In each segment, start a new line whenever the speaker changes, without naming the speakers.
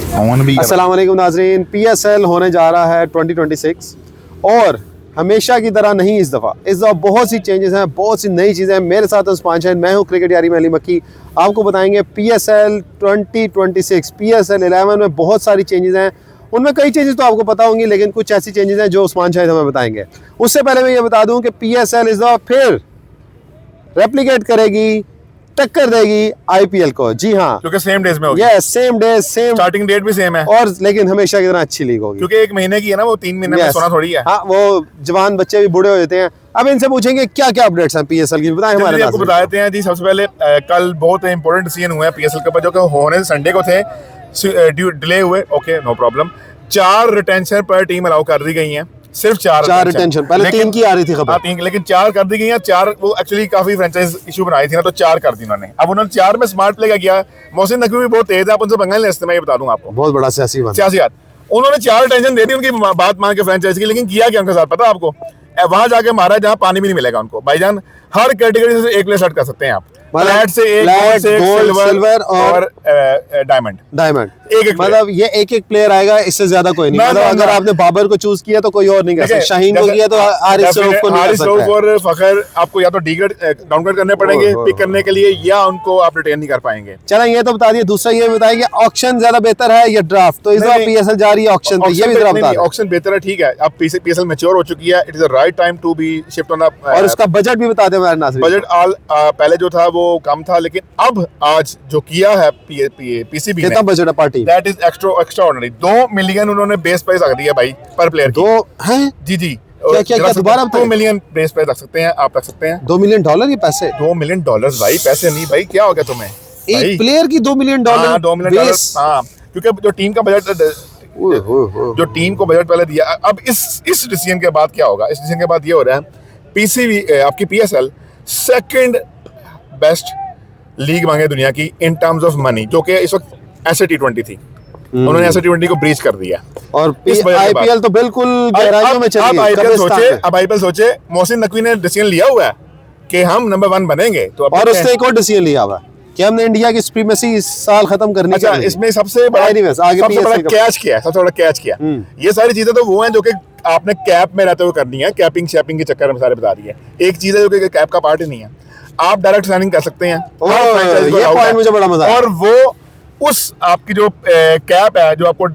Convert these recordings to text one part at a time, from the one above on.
अस्सलाम वालेकुम नाज़रीन, PSL होने जा रहा है 2026 और हमेशा की तरह नहीं इस दफ़ा बहुत सी चेंजेस हैं, बहुत सी नई चीज़ें हैं। मेरे साथ उस्मान शाहिद, मैं हूँ क्रिकेट यारी अली मक्की। आपको बताएंगे PSL 2026 PSL 11 में बहुत सारी चेंजेस हैं। उनमें कई चेंजेस तो आपको पता होंगी, लेकिन कुछ ऐसी चेंजेस हैं जो उस्मान शाहिद हमें बताएंगे। उससे पहले मैं ये बता दूँ कि PSL इस दफ़ा फिर रेप्लिकेट करेगी, टक्कर देगी IPL को। जी हाँ,
क्योंकि सेम डेज में होगी।
Yes, same day, same
starting date भी सेम है
और लेकिन हमेशा की तरह अच्छी लीग होगी,
क्योंकि एक महीने की है ना, वो 3 महीने में सोना थोड़ी है।
हाँ, वो जवान बच्चे भी बूढ़े हो जाते हैं। अब इनसे पूछेंगे क्या क्या अपडेट्स हैं PSL की, बताएं हमारे।
आपको बता देते हैं जी। सबसे पहले कल बहुत इंपॉर्टेंट डिसीजन हुए हैं PSL के ऊपर, जो कि होने संडे को थे, डिले हुए। Okay, no problem. 4 रिटेंशन पर टीम अलाउ कर दी गई हैं, सिर्फ 4 रिटेंशन।
पहले 3 की आ रही थी खबर।
हाँ, 3, लेकिन 4 कर दी गई हैं। 4 वो एक्चुअली काफी फ्रेंचाइज इशू बनाई थी ना, तो 4 कर दी उन्होंने। अब उन्होंने 4 में स्मार्ट प्ले का किया। मोहसिन नकवी भी बहुत तेज है, आप उनसे पंगा ले सकते हैं, मैं ये बता दूं आपको।
बहुत बड़ा सियासी
सियासियात। उन्होंने 4 रिटेंशन दे दी उनकी बात मान के फ्रेंचाइज की, लेकिन किया क्या उनके साथ पता है आपको? वहां जाके मारा जहां पानी भी नहीं मिलेगा उनको। भाईजान, हर कैटेगरी से एक प्लेयर सेट कर सकते हैं आप। फ्लैट से एक, गोल्ड से एक, सिल्वर और डायमंड एक
मतलब ये एक प्लेयर आएगा, इससे ज्यादा कोई नहीं। मतलब अगर आपने बाबर को चूज किया तो कोई और नहीं कर सकता, शाहीन को किया तो हारिस रऊफ को नहीं कर सकता।
और फखर आपको या तो डाउनग्रेड करने पड़ेंगे पिक करने के लिए, या उनको आप रिटेन नहीं कर पाएंगे।
चला, ये तो बता दिए। दूसरा ये बताइए कि ऑक्शन ज्यादा बेहतर है या ड्राफ्ट? तो इस बार PSL जा रही है ऑक्शन पे, ये भी जरा बता दें।
ऑक्शन बेहतर है, ठीक है। अब PSL मैच्योर हो चुकी है, it is the right time to be shift on.
और उसका बजट भी बता दें हमारे नाज़रीन।
बजट पहले जो था वो कम था, लेकिन अब आज जो किया है PCB
कितना बजट है party?
That is extraordinary. 2 million उन्होंने बेस प्राइस रख दिया भाई पर प्लेयर।
2 हैं?
जी
क्या दोबारा
2 मिलियन बेस प्राइस रख सकते हैं, आप रख सकते हैं।
$2 मिलियन ये पैसे?
$2 मिलियन भाई, पैसे नहीं भाई, क्या हो गया तुम्हें?
एक प्लेयर की $2 मिलियन?
हाँ, $2 मिलियन। हाँ, क्योंकि जो टीम का बजट, जो टीम को बजट पहले दिया। अब इस डिसीजन के बाद क्या होगा? इस डिसीजन के बाद ये हो रहा है, PCB आपकी PSL सेकंड बेस्ट लीग मांगे दुनिया की इन टर्म्स ऑफ मनी, जो कि इस वक्त ऐसे T20 थी। उन्होंने ऐसे T20 को ब्रीच कर दिया
और IPL तो बिल्कुल गहराइयों में चली गई।
अब IPL सोचे, मोहसिन नकवी ने डिसीजन लिया हुआ है कि हम नंबर 1 बनेंगे, तो
और उसने एक और डिसीजन लिया हुआ कि हमने इंडिया की सुप्रीमेसी इस साल खत्म करनी है।
अच्छा, इसमें सबसे बड़ा कैच किया। ये सारी चीजें तो वो हैं जो कि आपने कैप में रहते हुए करनी है। कैपिंग के चक्कर में सारे बता रही है। एक चीज है जो कि कैप का पार्ट ही नहीं है, आप डायरेक्ट साइनिंग कर सकते हैं।
ये पॉइंट मुझे बड़ा मजा आया।
और वो उस आपकी जो कैप है, जो आपको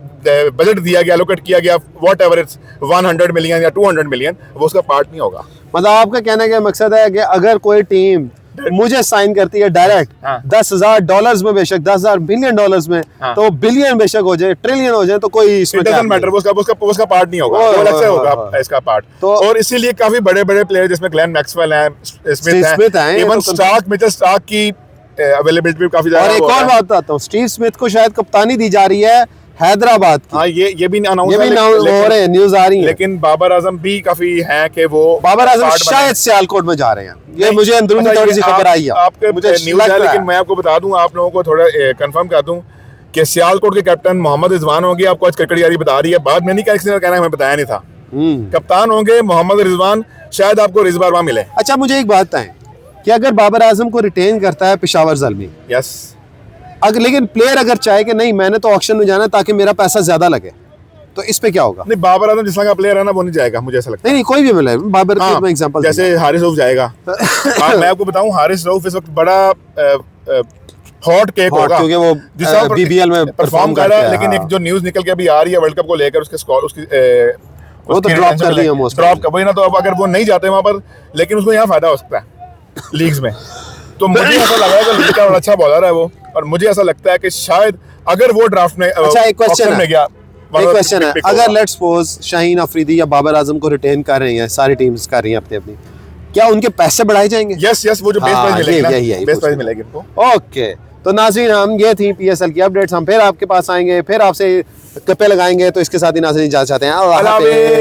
बजट दिया गया, एलोकेट किया गया, वॉट एवर इट्स 100 मिलियन या 200 मिलियन, वो उसका पार्ट नहीं होगा।
मतलब आपका कहने का मकसद है कि अगर कोई टीम मुझे साइन करती है डायरेक्ट, $10,000 में, बेशक $10,000 बिलियन में, तो बिलियन बेशक हो जाए, ट्रिलियन हो जाए, तो कोई इसमें
मैटर, उसका पार्ट नहीं होगा, वो अलग से होगा इसका पार्ट। तो और इसीलिए काफी बड़े प्लेयर जिसमें ग्लेन मैक्सवेल है, स्मिथ है, इवन मिचेल स्टार्क की अवेलेबिलिटी भी काफी ज्यादा।
और एक और बात बताता हूँ, स्टीव स्मिथ को शायद कप्तानी दी जा रही है हैदराबाद की।
हाँ, ये भी अनाउंस
हो रहे हैं, न्यूज आ रही है।
लेकिन बाबर आजम भी काफी है कि वो
बाबर आजम शायद सियालकोट में जा रहे हैं। ये मुझे अंदरूनी थोड़ी सी खबर आई है,
आपके मुझे न्यूज है, लेकिन मैं आपको बता दूं, आप लोगों को थोड़ा कंफर्म कर दूं कि सियालकोट के कैप्टन मोहम्मद रिजवान होंगे। आपको आज क्रिकेट यारी बता रही है, बाद में नहीं कहना, हमें बताया नहीं था। कप्तान होंगे मोहम्मद रिजवान, शायद आपको रिजवान वहां मिले।
अच्छा, मुझे एक बात बताएं कि अगर बाबर आजम को रिटेन करता है पेशावर ज़ल्मी,
यस,
लेकिन प्लेयर अगर चाहे कि नहीं मैंने तो ऑक्शन में जाना ताकि मेरा पैसा ज्यादा लगे, तो इस पे क्या होगा?
नहीं, बाबर आजम जिस तरह का प्लेयर है ना, वो नहीं जाएगा, मुझे ऐसा लगता है।
नहीं, कोई भी मिले, बाबर की मैं एग्जांपल,
जैसे हारिस रऊफ जाएगा। मैं आपको बताऊं, हारिस रऊफ इस वक्त बड़ा हॉट केक होगा, क्योंकि वो BBL में परफॉर्म कर रहा है। लेकिन एक जो न्यूज निकल के अभी आ रही है वर्ल्ड कप को लेकर, उसके स्कोर, उसकी
वो तो ड्रॉप कर दिया,
ड्रॉप कर वही ना। तो अब अगर वो नहीं जाते वहां पर, लेकिन उसको यहाँ फायदा हो सकता है लीग्स में। तो मुझे ऐसा लग रहा है कि लीग का अच्छा बॉलर है वो, और मुझे ऐसा लगता है कि शायद अगर वो ड्राफ्ट में,
अच्छा, एक क्वेश्चन
में गया,
एक क्वेश्चन है, अगर लेट्स सपोज शाहीन अफरीदी या बाबर आजम को रिटेन कर रही हैं, सारी टीम्स कर रही हैं अपनी, क्या उनके पैसे बढ़ाए जाएंगे?
यस, वो जो बेस प्राइस मिलेगी, बेस प्राइस मिलेगी उनको।
ओके, तो नाज़रीन, हम ये थी PSL की अपडेट्स। हम फिर आपके पास आएंगे, फिर आपसे गप्पे लगाएंगे। तो इसके साथ ही नाज़रीन इजाज़त चाहते हैं। अल्लाह हाफ़िज़।